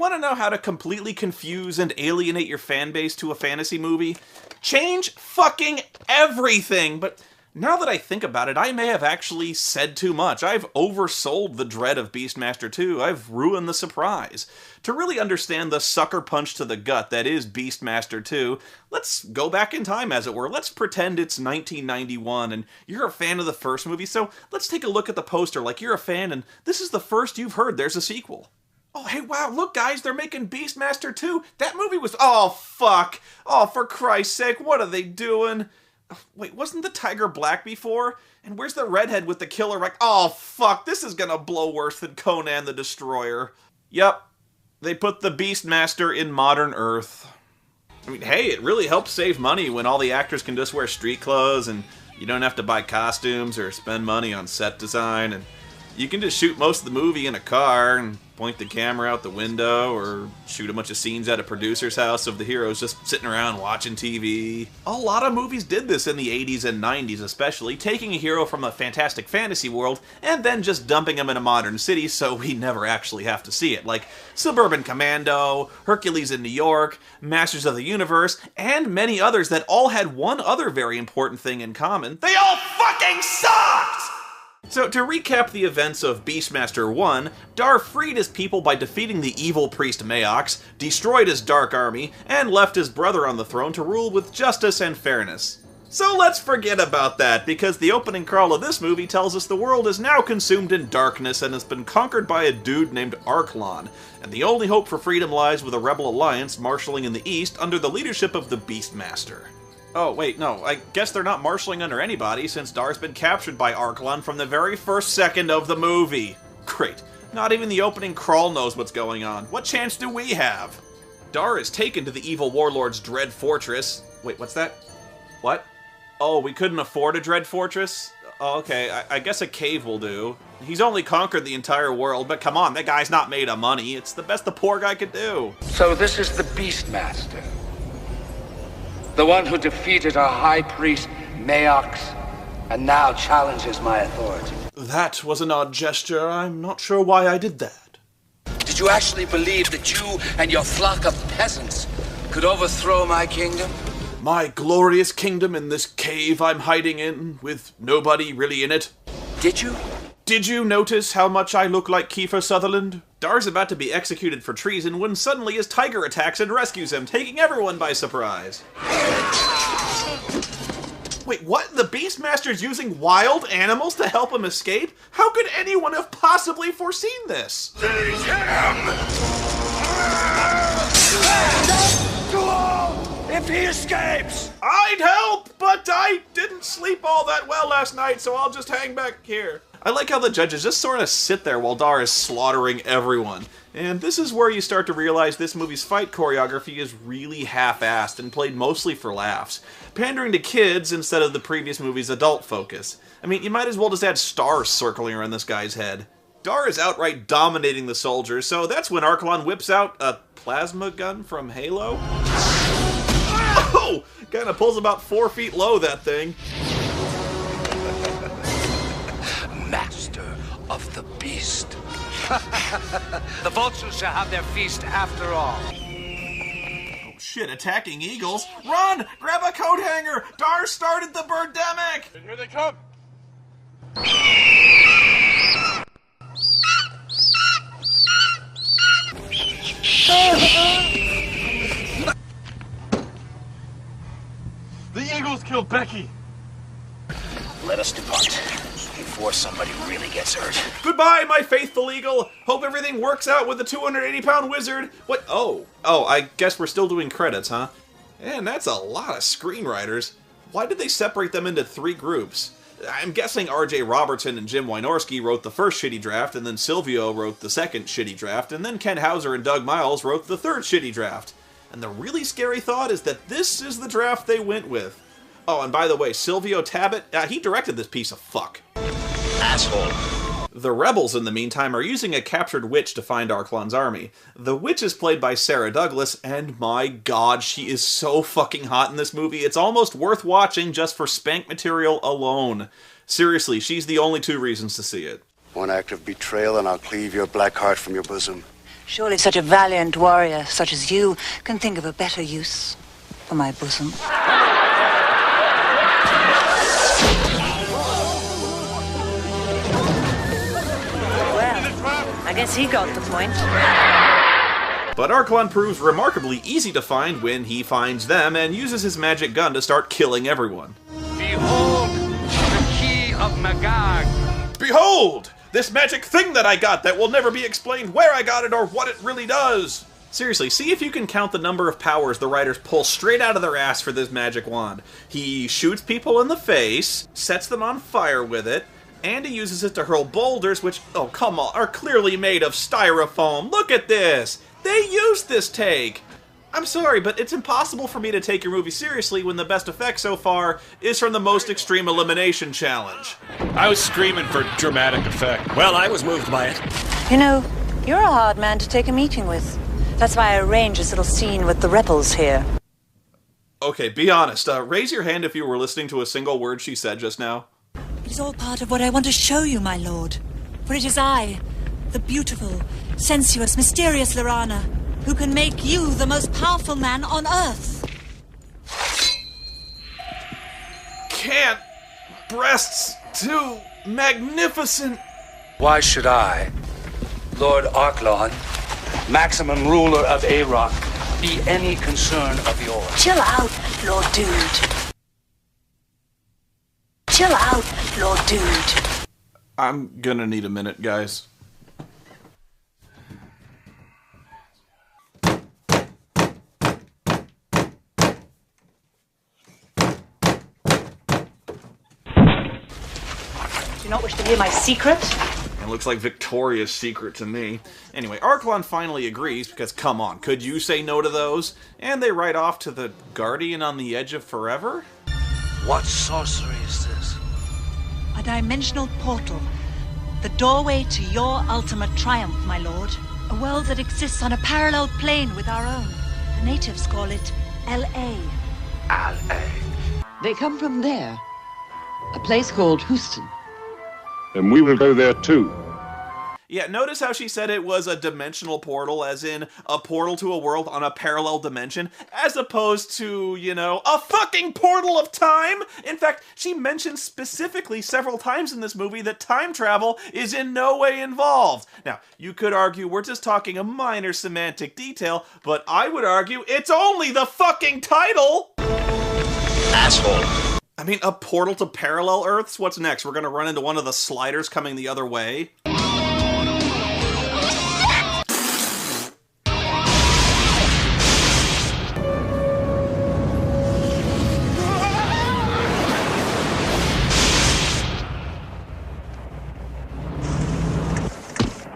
want to know how to completely confuse and alienate your fan base to a fantasy movie? Change fucking everything! But now that I think about it, I may have actually said too much. I've oversold the dread of Beastmaster 2. I've ruined the surprise. To really understand the sucker punch to the gut that is Beastmaster 2, let's go back in time, as it were. Let's pretend it's 1991 and you're a fan of the first movie, so let's take a look at the poster like you're a fan and this is the first you've heard there's a sequel. Oh, hey, wow, look, guys, they're making Beastmaster 2. That movie was... Oh, fuck. Oh, for Christ's sake, what are they doing? Wait, wasn't the tiger black before? And where's the redhead with the killer? Like, oh, fuck, this is gonna blow worse than Conan the Destroyer. Yup, they put the Beastmaster in modern Earth. I mean, hey, it really helps save money when all the actors can just wear street clothes and you don't have to buy costumes or spend money on set design, and you can just shoot most of the movie in a car and point the camera out the window or shoot a bunch of scenes at a producer's house of the heroes just sitting around watching TV. A lot of movies did this in the 80s and 90s especially, taking a hero from a fantastic fantasy world and then just dumping him in a modern city so we never actually have to see it, like Suburban Commando, Hercules in New York, Masters of the Universe, and many others that all had one other very important thing in common. They all fucking sucked! So, to recap the events of Beastmaster 1, Dar freed his people by defeating the evil priest Mayox, destroyed his dark army, and left his brother on the throne to rule with justice and fairness. So let's forget about that, because the opening crawl of this movie tells us the world is now consumed in darkness and has been conquered by a dude named Arklon, and the only hope for freedom lies with a rebel alliance marshalling in the east under the leadership of the Beastmaster. Oh, wait, no, I guess they're not marshalling under anybody since Dar's been captured by Arklon from the very first second of the movie. Great. Not even the opening crawl knows what's going on. What chance do we have? Dar is taken to the evil warlord's Dread Fortress. Wait, what's that? What? Oh, we couldn't afford a Dread Fortress? Oh, okay, I guess a cave will do. He's only conquered the entire world, but come on, that guy's not made of money. It's the best the poor guy could do. So this is the Beastmaster. The one who defeated our high priest, Mayox, and now challenges my authority. That was an odd gesture. I'm not sure why I did that. Did you actually believe that you and your flock of peasants could overthrow my kingdom? My glorious kingdom in this cave I'm hiding in, with nobody really in it. Did you? Did you notice how much I look like Kiefer Sutherland? Dar's about to be executed for treason when suddenly his tiger attacks and rescues him, taking everyone by surprise. Wait, what? The Beastmaster's using wild animals to help him escape? How could anyone have possibly foreseen this? Take him! If he escapes! I'd help, but I didn't sleep all that well last night, so I'll just hang back here. I like how the judges just sort of sit there while Dar is slaughtering everyone. And this is where you start to realize this movie's fight choreography is really half-assed and played mostly for laughs, pandering to kids instead of the previous movie's adult focus. I mean, you might as well just add stars circling around this guy's head. Dar is outright dominating the soldiers, so that's when Arklon whips out a plasma gun from Halo. Oh! Kinda pulls about 4 feet low, that thing. Master of the beast. The vultures shall have their feast after all. Oh shit, attacking eagles? Run! Grab a coat hanger! Dar started the birdemic! Here they come! The eagles killed Becky! Let us depart before somebody really gets hurt. Goodbye, my faithful eagle! Hope everything works out with the 280-pound wizard! What? Oh, I guess we're still doing credits, huh? Man, that's a lot of screenwriters. Why did they separate them into 3 groups? I'm guessing R.J. Robertson and Jim Wynorski wrote the first shitty draft, and then Silvio wrote the second shitty draft, and then Ken Hauser and Doug Miles wrote the third shitty draft. And the really scary thought is that this is the draft they went with. Oh, and by the way, Silvio Tabet, he directed this piece of fuck. Asshole. The rebels, in the meantime, are using a captured witch to find Arklon's army. The witch is played by Sarah Douglas, and my god, she is so fucking hot in this movie, it's almost worth watching just for spank material alone. Seriously, she's the only 2 reasons to see it. One act of betrayal and I'll cleave your black heart from your bosom. Surely such a valiant warrior such as you can think of a better use for my bosom. Well, I guess he got the point. But Arklon proves remarkably easy to find when he finds them and uses his magic gun to start killing everyone. Behold the key of Magog. Behold! This magic thing that I got that will never be explained where I got it or what it really does! Seriously, see if you can count the number of powers the writers pull straight out of their ass for this magic wand. He shoots people in the face, sets them on fire with it, and he uses it to hurl boulders which, oh come on, are clearly made of styrofoam. Look at this! They used this take! I'm sorry, but it's impossible for me to take your movie seriously when the best effect so far is from the most extreme elimination challenge. I was screaming for dramatic effect. Well, I was moved by it. You know, you're a hard man to take a meeting with. That's why I arranged this little scene with the rebels here. Okay, be honest. Raise your hand if you were listening to a single word she said just now. It is all part of what I want to show you, my lord. For it is I, the beautiful, sensuous, mysterious Lorana, who can make you the most powerful man on Earth. Can't. Breasts too magnificent. Why should I, Lord Arklon, maximum ruler of A-Rock, be any concern of yours? Chill out, Lord Dude. Chill out, Lord Dude. I'm gonna need a minute, guys. Do you not wish to hear my secret? It looks like Victoria's secret to me. Anyway, Arklon finally agrees, because come on, could you say no to those? And they ride off to the Guardian on the Edge of Forever? What sorcery is this? A dimensional portal. The doorway to your ultimate triumph, my lord. A world that exists on a parallel plane with our own. The natives call it L.A. L.A. They come from there. A place called Houston. And we will go there too. Yeah, notice how she said it was a dimensional portal, as in a portal to a world on a parallel dimension, as opposed to, you know, a fucking portal of time! In fact, she mentions specifically several times in this movie that time travel is in no way involved. Now, you could argue we're just talking a minor semantic detail, but I would argue it's only the fucking title! Asshole. I mean, a portal to parallel Earths? What's next? We're gonna run into one of the sliders coming the other way?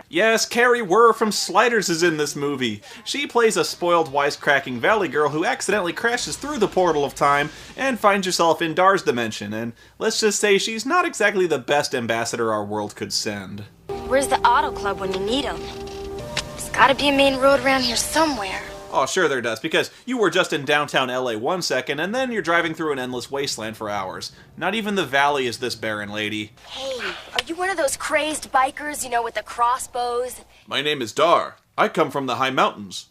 Yes, Carrie Wurr from Sliders is in this movie. She plays a spoiled, wisecracking valley girl who accidentally crashes through the portal of time and finds herself in Dar's dimension, and let's just say she's not exactly the best ambassador our world could send. Where's the auto club when you need them? There's gotta be a main road around here somewhere. Oh, sure there does, because you were just in downtown LA 1 second, and then you're driving through an endless wasteland for hours. Not even the valley is this barren, lady. Hey, are you one of those crazed bikers, you know, with the crossbows? My name is Dar. I come from the high mountains.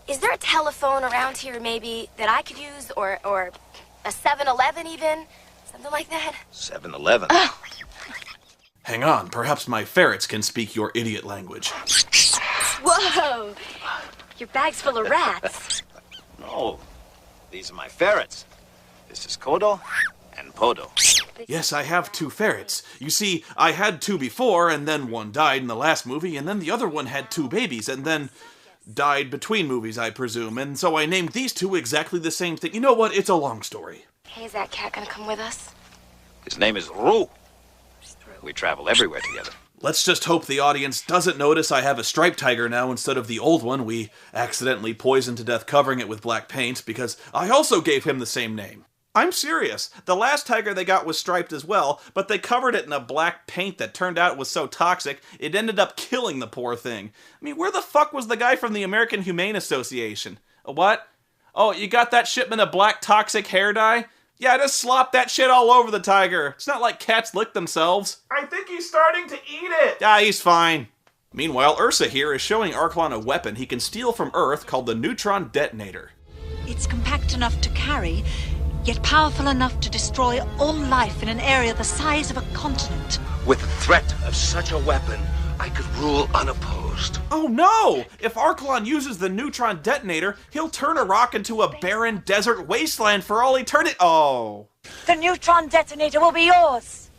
Is there a telephone around here, maybe, that I could use? Or a 7-Eleven even? Something like that? 7-Eleven. Oh. Hang on, perhaps my ferrets can speak your idiot language. Whoa! Your bag's full of rats. No, these are my ferrets. This is Kodo and Podo. Yes, I have 2 ferrets. You see, I had 2 before, and then one died in the last movie, and then the other one had 2 babies, and then died between movies, I presume, and so I named these 2 exactly the same thing. You know what? It's a long story. Hey, is that cat gonna come with us? His name is Rue. We travel everywhere together. Let's just hope the audience doesn't notice I have a striped tiger now instead of the old one we accidentally poisoned to death covering it with black paint, because I also gave him the same name. I'm serious. The last tiger they got was striped as well, but they covered it in a black paint that turned out was so toxic, it ended up killing the poor thing. I mean, where the fuck was the guy from the American Humane Association? What? Oh, you got that shipment of black toxic hair dye? Yeah, just slop that shit all over the tiger. It's not like cats lick themselves. I think he's starting to eat it. Yeah, he's fine. Meanwhile, Ursa here is showing Arklon a weapon he can steal from Earth called the Neutron Detonator. It's compact enough to carry, yet powerful enough to destroy all life in an area the size of a continent. With the threat of such a weapon, I could rule unopposed. Oh no! If Arklon uses the Neutron Detonator, he'll turn a rock into a barren desert wasteland for all eternity. Oh. The neutron detonator will be yours.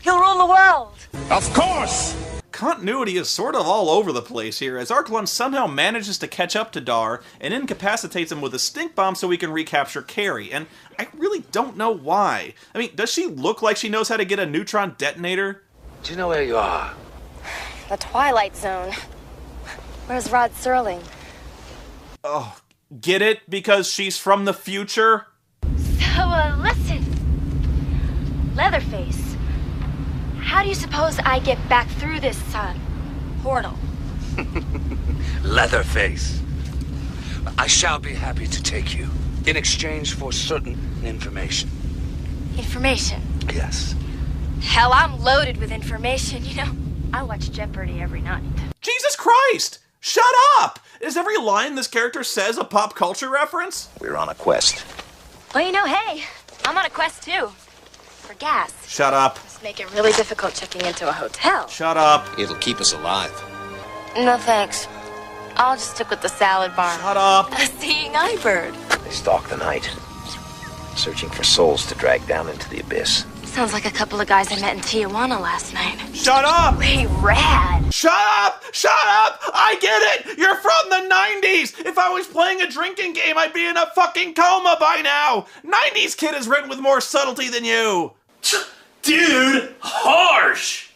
You'll rule the world. Of course! Continuity is sort of all over the place here, as Arklon somehow manages to catch up to Dar and incapacitates him with a stink bomb so he can recapture Carrie, and I really don't know why. I mean, does she look like she knows how to get a neutron detonator? Do you know where you are? The Twilight Zone. Where's Rod Serling? Oh, get it? Because she's from the future? So, listen. Leatherface. How do you suppose I get back through this, portal? Leatherface. I shall be happy to take you in exchange for certain information. Information? Yes. Hell, I'm loaded with information, you know. I watch Jeopardy every night. Jesus Christ! Shut up! Is every line this character says a pop culture reference? We're on a quest. Well, you know, hey, I'm on a quest too. For gas. Shut up. Must make it really difficult checking into a hotel. Shut up. It'll keep us alive. No thanks. I'll just stick with the salad bar. Shut up. A seeing eye bird. They stalk the night, searching for souls to drag down into the abyss. Sounds like a couple of guys I met in Tijuana last night. Shut up! Way rad. Shut up! Shut up! I get it! You're from the 90s! If I was playing a drinking game, I'd be in a fucking coma by now! 90s kid is written with more subtlety than you! Dude, harsh!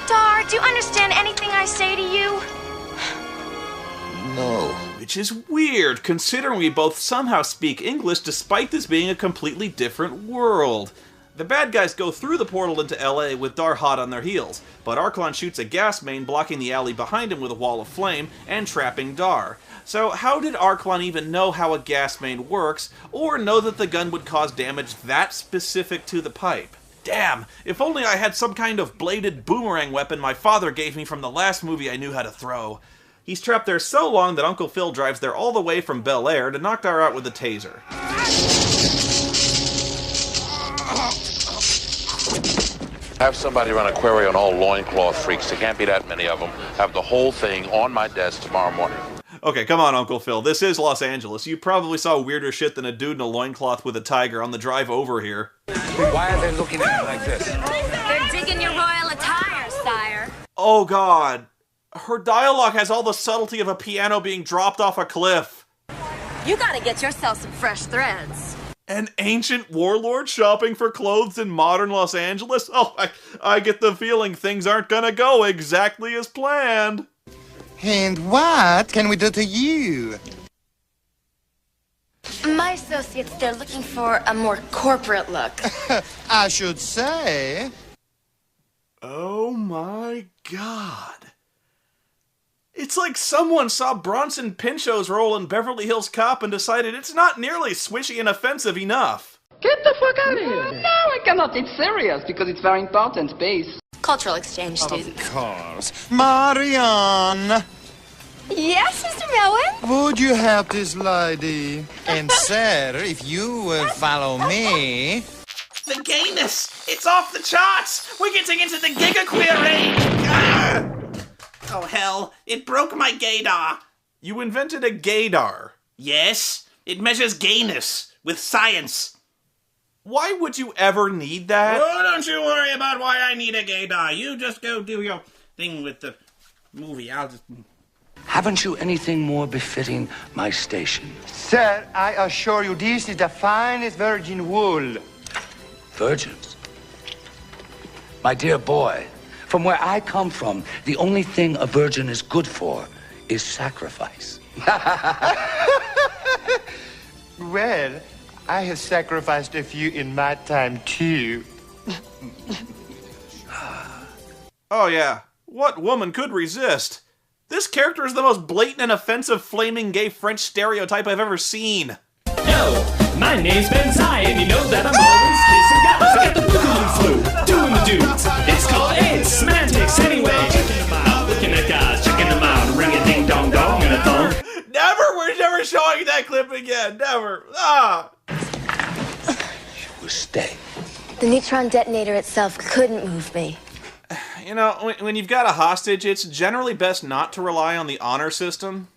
Dar, do you understand anything I say to you? No. Which is weird, considering we both somehow speak English despite this being a completely different world. The bad guys go through the portal into LA with Dar hot on their heels, but Arklon shoots a gas main blocking the alley behind him with a wall of flame and trapping Dar. So how did Arklon even know how a gas main works, or know that the gun would cause damage that specific to the pipe? Damn, if only I had some kind of bladed boomerang weapon my father gave me from the last movie I knew how to throw. He's trapped there so long that Uncle Phil drives there all the way from Bel Air to knock Dar out with a taser. Have somebody run a query on all loincloth freaks. There can't be that many of them. Have the whole thing on my desk tomorrow morning. Okay, come on, Uncle Phil. This is Los Angeles. You probably saw weirder shit than a dude in a loincloth with a tiger on the drive over here. Why are they looking at me like this? They're digging your royal attire, sire. Oh god. Her dialogue has all the subtlety of a piano being dropped off a cliff. You gotta get yourself some fresh threads. An ancient warlord shopping for clothes in modern Los Angeles? Oh, I get the feeling things aren't gonna go exactly as planned. And what can we do to you? My associates, they're looking for a more corporate look. I should say. Oh my god. It's like someone saw Bronson Pinchot's role in Beverly Hills Cop and decided it's not nearly swishy and offensive enough. Get the fuck out of here! No, I cannot. It's serious because it's very important, space. Cultural exchange student. Of course. Marianne! Yes, Mr. Melwin? Would you help this lady? And sir, if you will follow me... The gayness! It's off the charts! We're getting into the gigaqueer age! Ah! Oh hell, it broke my gaydar! You invented a gaydar? Yes, it measures gayness with science. Why would you ever need that? Oh, don't you worry about why I need a gaydar. You just go do your thing with the movie. I'll just... Haven't you anything more befitting my station? Sir, I assure you this is the finest virgin wool. Virgins? My dear boy, from where I come from, the only thing a virgin is good for is sacrifice. Well, I have sacrificed a few in my time, too. Oh yeah, what woman could resist? This character is the most blatant and offensive flaming gay French stereotype I've ever seen. Yo, my name's Ben Zai, and you know that I'm always kissing guys. I got the flu, doing the dudes. It's called AIDS, semantics anyway. Checking them out, looking at guys, checking them out. Ring a ding dong dong and a thong. Never! We're never showing that clip again. Never. Ah! You stay. The neutron detonator itself couldn't move me. You know, when you've got a hostage, it's generally best not to rely on the honor system.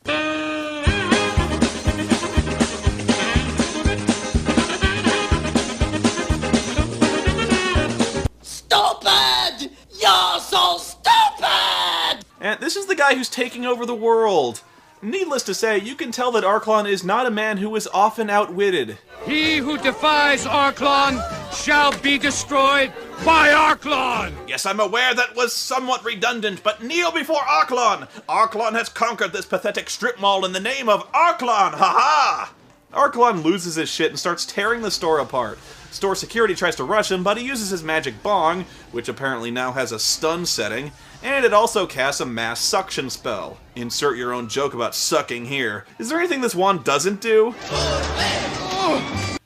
Stupid! You're so stupid! And this is the guy who's taking over the world. Needless to say, you can tell that Arklon is not a man who is often outwitted. He who defies Arklon shall be destroyed by Arklon! Yes, I'm aware that was somewhat redundant, but kneel before Arklon! Arklon has conquered this pathetic strip mall in the name of Arklon! Ha-ha! Arklon loses his shit and starts tearing the store apart. Store security tries to rush him, but he uses his magic bong, which apparently now has a stun setting, and it also casts a mass suction spell. Insert your own joke about sucking here. Is there anything this wand doesn't do?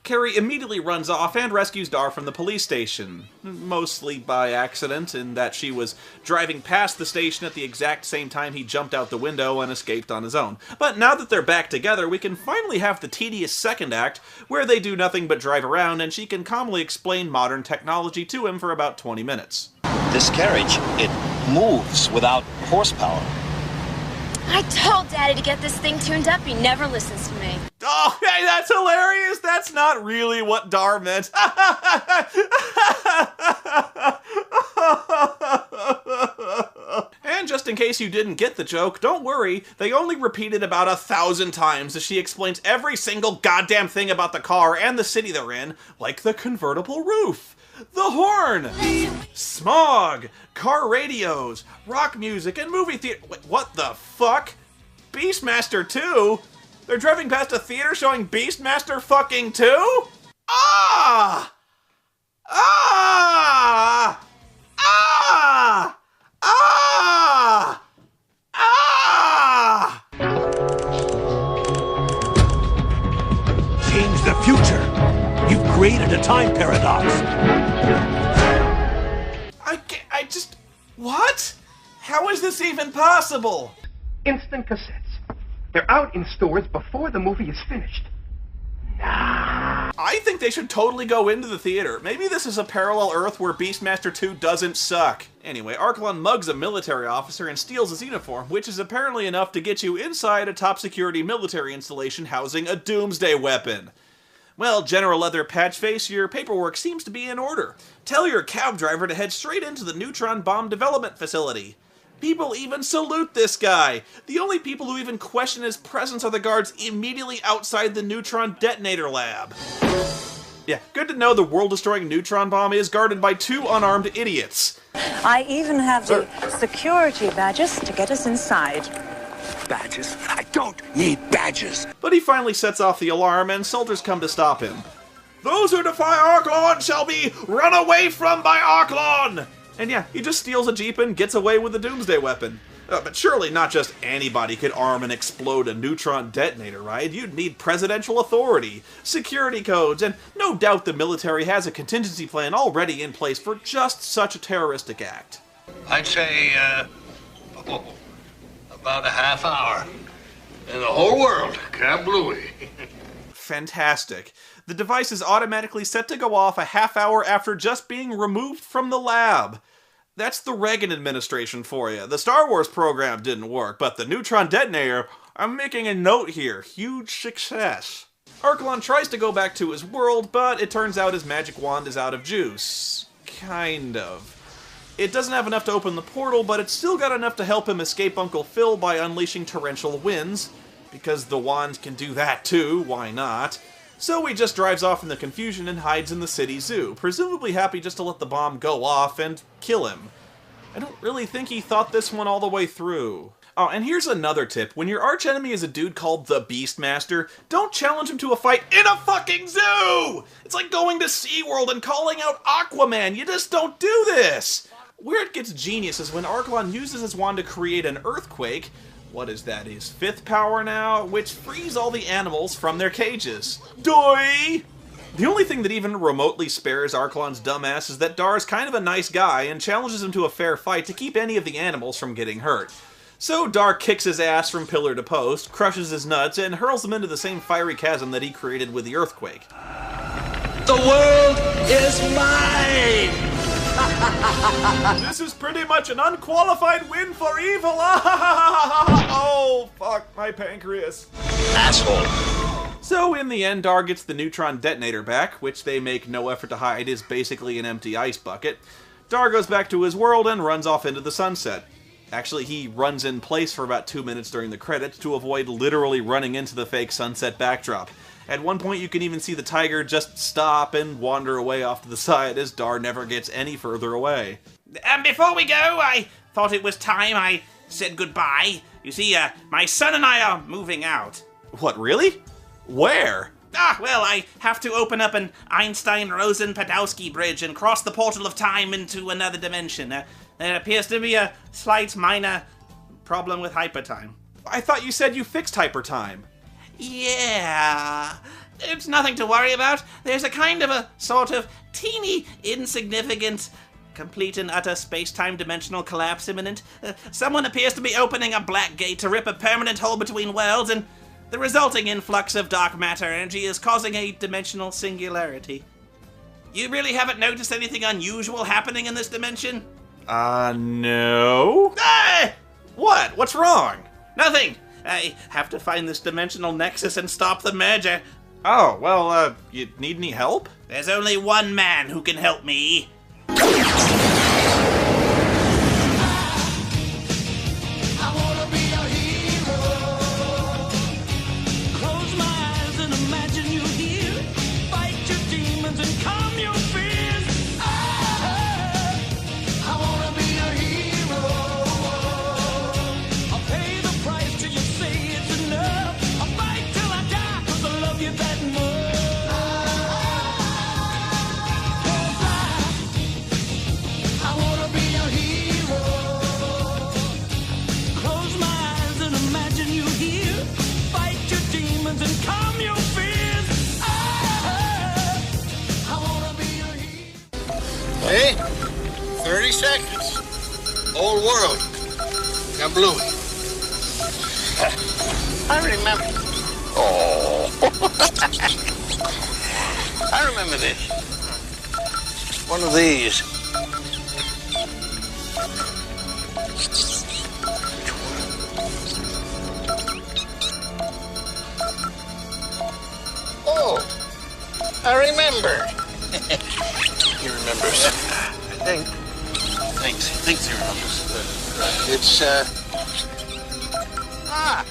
Carrie immediately runs off and rescues Dar from the police station. Mostly by accident, in that she was driving past the station at the exact same time he jumped out the window and escaped on his own. But now that they're back together, we can finally have the tedious second act, where they do nothing but drive around and she can calmly explain modern technology to him for about 20 minutes. This carriage, it moves without horsepower. I told Daddy to get this thing tuned up. He never listens to me. Oh, hey, that's hilarious! That's not really what Dar meant. And just in case you didn't get the joke, don't worry, they only repeat it about 1,000 times as she explains every single goddamn thing about the car and the city they're in, like the convertible roof, the horn, smog, car radios, rock music, and movie theater. Wait, what the fuck? Beastmaster 2? They're driving past a theater showing Beastmaster fucking 2? Ah! Ah! Ah! Ah! Ah! Change the future. You've created a time paradox. I just... What? How is this even possible? Instant cassettes. They're out in stores before the movie is finished. I think they should totally go into the theater. Maybe this is a parallel Earth where Beastmaster 2 doesn't suck. Anyway, Arklon mugs a military officer and steals his uniform, which is apparently enough to get you inside a top-security military installation housing a doomsday weapon. Well, General Leather Patchface, your paperwork seems to be in order. Tell your cab driver to head straight into the neutron bomb development facility. People even salute this guy. The only people who even question his presence are the guards immediately outside the neutron detonator lab. Yeah, good to know the world-destroying neutron bomb is guarded by 2 unarmed idiots. I even have the security badges to get us inside. Badges? I don't need badges. But he finally sets off the alarm and soldiers come to stop him. Those who defy Arklon shall be run away from by Arklon! And yeah, he just steals a Jeep and gets away with the doomsday weapon. But surely not just anybody could arm and explode a neutron detonator, right? You'd need presidential authority, security codes, and no doubt the military has a contingency plan already in place for just such a terroristic act. I'd say, about a half hour. In the whole world, kablooey. Fantastic. The device is automatically set to go off a half hour after just being removed from the lab. That's the Reagan administration for you. The Star Wars program didn't work, but the neutron detonator, I'm making a note here, huge success. Arklon tries to go back to his world, but it turns out his magic wand is out of juice. Kind of. It doesn't have enough to open the portal, but it's still got enough to help him escape Uncle Phil by unleashing torrential winds. Because the wand can do that too, why not? So he just drives off in the confusion and hides in the city zoo, presumably happy just to let the bomb go off and kill him. I don't really think he thought this one all the way through. Oh, and here's another tip. When your archenemy is a dude called the Beastmaster, don't challenge him to a fight in a fucking zoo! It's like going to SeaWorld and calling out Aquaman. You just don't do this! Where it gets genius is when Arklon uses his wand to create an earthquake. What is that, his 5th power now? Which frees all the animals from their cages. Doi! The only thing that even remotely spares Arklon's dumbass is that Dar's kind of a nice guy and challenges him to a fair fight to keep any of the animals from getting hurt. So Dar kicks his ass from pillar to post, crushes his nuts, and hurls them into the same fiery chasm that he created with the earthquake. The world is mine! This is pretty much an unqualified win for evil! Oh, fuck, my pancreas. Asshole. So in the end, Dar gets the neutron detonator back, which they make no effort to hide is basically an empty ice bucket. Dar goes back to his world and runs off into the sunset. Actually, he runs in place for about 2 minutes during the credits to avoid literally running into the fake sunset backdrop. At one point, you can even see the tiger just stop and wander away off to the side as Dar never gets any further away. Before we go, I thought it was time I said goodbye. You see, my son and I are moving out. What, really? Where? Well, I have to open up an Einstein-Rosen-Podolsky bridge and cross the portal of time into another dimension. There appears to be a slight minor problem with hypertime. I thought you said you fixed hypertime. Yeah, it's nothing to worry about. There's a kind of a sort of teeny, insignificant, complete and utter space-time dimensional collapse imminent. Someone appears to be opening a black gate to rip a permanent hole between worlds, and the resulting influx of dark matter energy is causing a dimensional singularity. You really haven't noticed anything unusual happening in this dimension? No. What? What's wrong? Nothing. I have to find this dimensional nexus and stop the merger. Oh, well, you need any help? There's only one man who can help me. Hey, 30 seconds. Whole world. Kablooey. I remember. Oh. I remember this. One of these. Oh, I remember. He remembers. I think. Thinks he remembers. It's, Ah!